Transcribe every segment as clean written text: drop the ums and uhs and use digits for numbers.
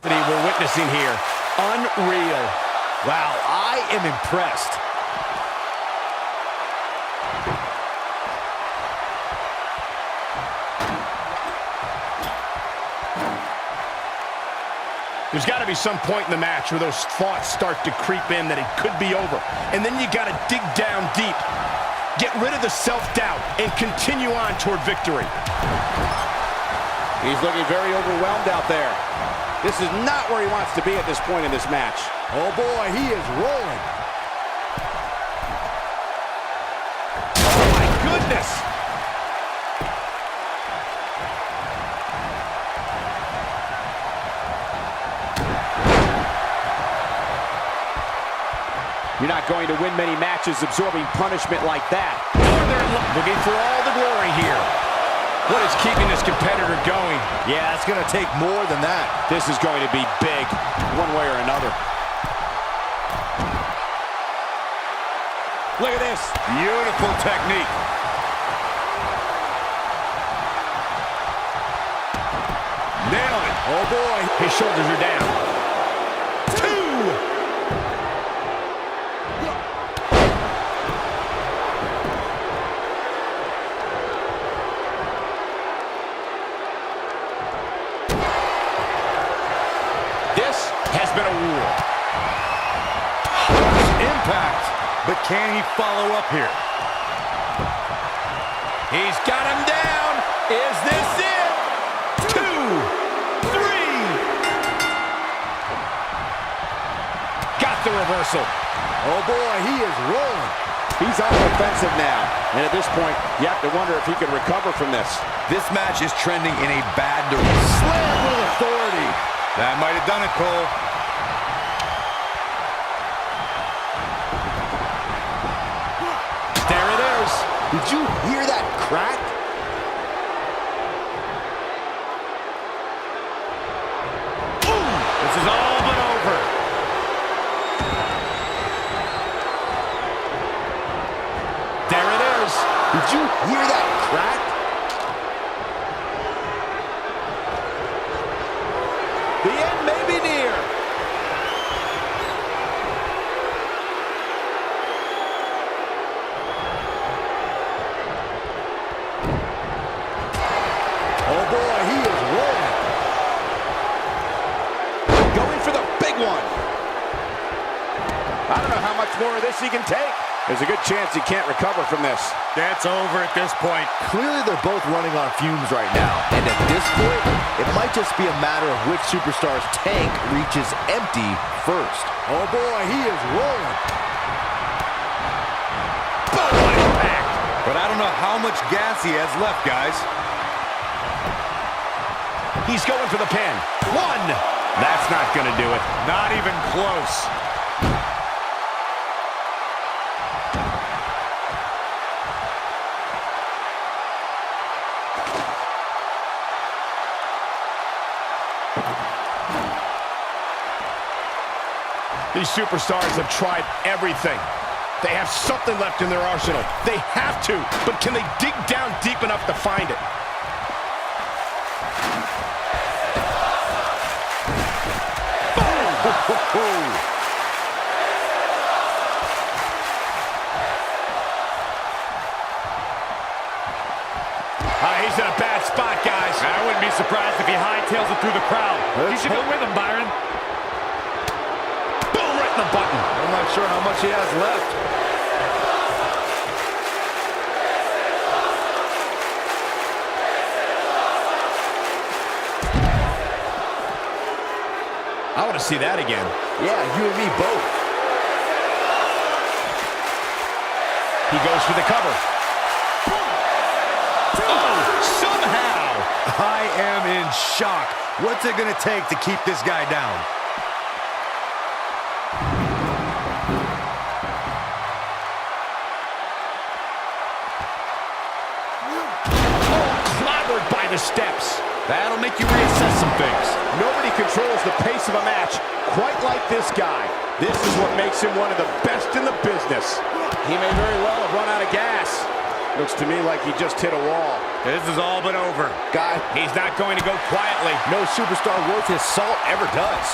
We're witnessing here. Unreal. Wow, I am impressed. There's got to be some point in the match where those thoughts start to creep in that it could be over. And then you got to dig down deep. Get rid of the self-doubt and continue on toward victory. He's looking very overwhelmed out there. This is not where he wants to be at this point in this match. Oh boy, he is rolling. Oh my goodness! You're not going to win many matches absorbing punishment like that. Looking for all the glory here. What is keeping this competitor going? Yeah, it's going to take more than that. This is going to be big, one way or another. Look at this. Beautiful technique. Nailed it. Oh boy. His shoulders are down. Been a war. Impact, but can he follow up here? He's got him down. Is this it? 2, 3. Got the reversal. Oh boy, he is rolling. He's on the offensive now, and at this point, you have to wonder if he can recover from this. This match is trending in a bad direction. Slam with authority. That might have done it, Cole. Did you hear that crack? Boom! This is all but over. There it is. Did you hear that crack? The end may be near. Oh boy, he is rolling. Going for the big one. I don't know how much more of this he can take. There's a good chance he can't recover from this. That's over at this point. Clearly they're both running on fumes right now. And at this point, it might just be a matter of which superstar's tank reaches empty first. Oh boy, he is rolling. Boom! What impact! But I don't know how much gas he has left, guys. He's going for the pin. 1. That's not going to do it. Not even close. These superstars have tried everything. They have something left in their arsenal. They have to, but can they dig down deep enough to find it? He's in a bad spot, guys. I wouldn't be surprised if he hightails it through the crowd. You should go with him, Byron. Boom, right in the button. I'm not sure how much he has left. I want to see that again. Yeah, you and me both. He goes for the cover. Oh, somehow. I am in shock. What's it going to take to keep this guy down? Clobbered by the steps. That'll make you reassess some things. Nobody controls the pace of a match quite like this guy. This is what makes him one of the best in the business. He may very well have run out of gas. Looks to me like he just hit a wall. This is all but over. Guy, he's not going to go quietly. No superstar worth his salt ever does.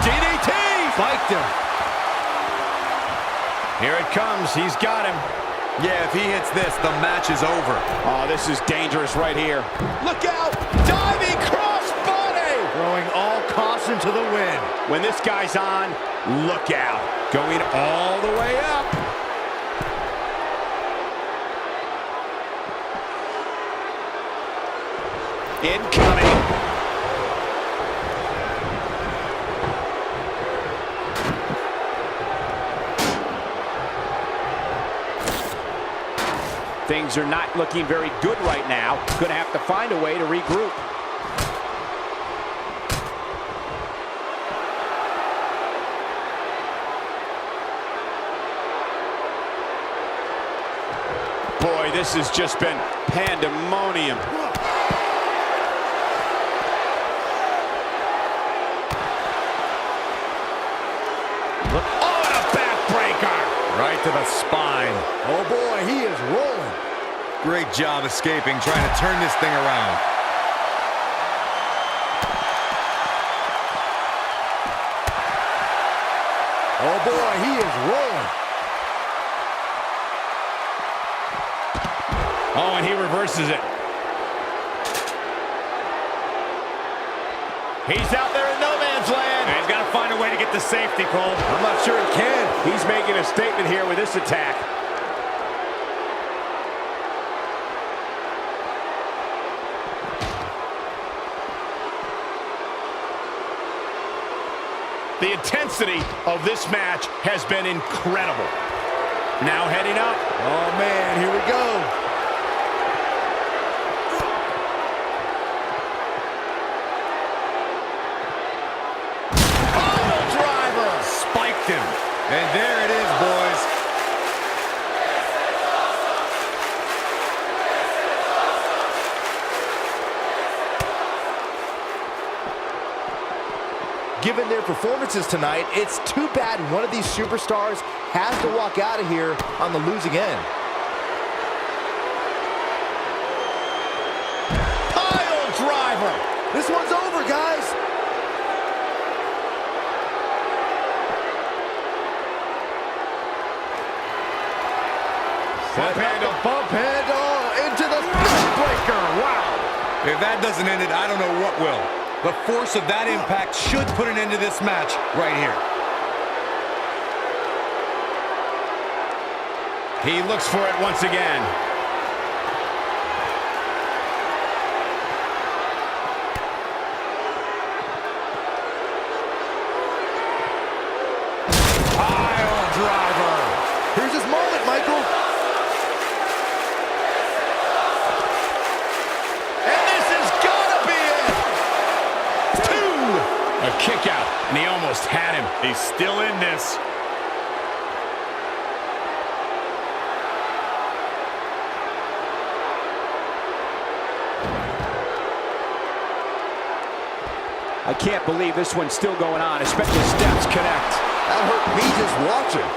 DDT! Spiked him. Here it comes. He's got him. Yeah, if he hits this, the match is over. Oh, this is dangerous right here. Look out! Diving crossbody! Throwing all caution to the wind. When this guy's on, look out. Going all the way up. Incoming. Things are not looking very good right now. Gonna have to find a way to regroup. Boy, this has just been pandemonium. Oh, and a backbreaker! Right to the spine. Oh boy, he is rolling. Great job escaping, trying to turn this thing around. Oh boy, he is rolling. Oh, and he reverses it. He's out there in no man's land. And he's got to find a way to get to safety, Cole. I'm not sure he can. He's making a statement here with this attack. The intensity of this match has been incredible. Now heading up. Oh man, here we go. Pile driver. Spiked him. And there it is, boys. Given their performances tonight, it's too bad one of these superstars has to walk out of here on the losing end. Pile driver. This one's over, guys. Bump handle into the breaker. Wow. If that doesn't end it, I don't know what will. The force of that impact should put an end to this match right here. He looks for it once again. Pile driver. Here's his moment, Michael. A kick out, and he almost had him. He's still in this. I can't believe this one's still going on, especially steps connect. That hurt me just watching.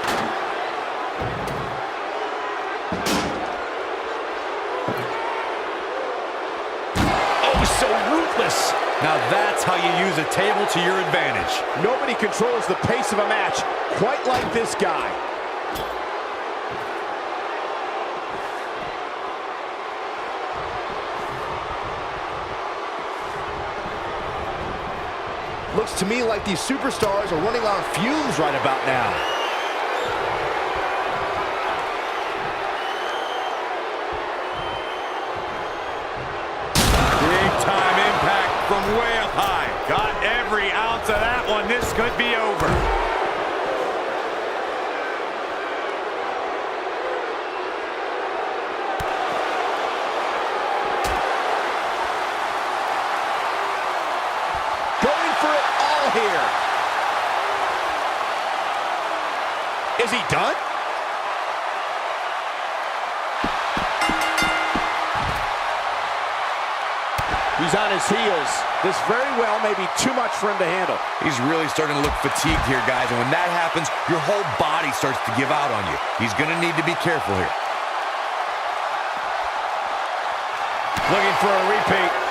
Oh, so ruthless. Now that's how you use a table to your advantage. Nobody controls the pace of a match quite like this guy. Looks to me like these superstars are running on fumes right about now. Big time impact from way up high. Got every ounce of that one. This could be over. Going for it all here. Is he done? He's on his heels. This very well may be too much for him to handle. He's really starting to look fatigued here, guys. And when that happens, your whole body starts to give out on you. He's going to need to be careful here. Looking for a repeat.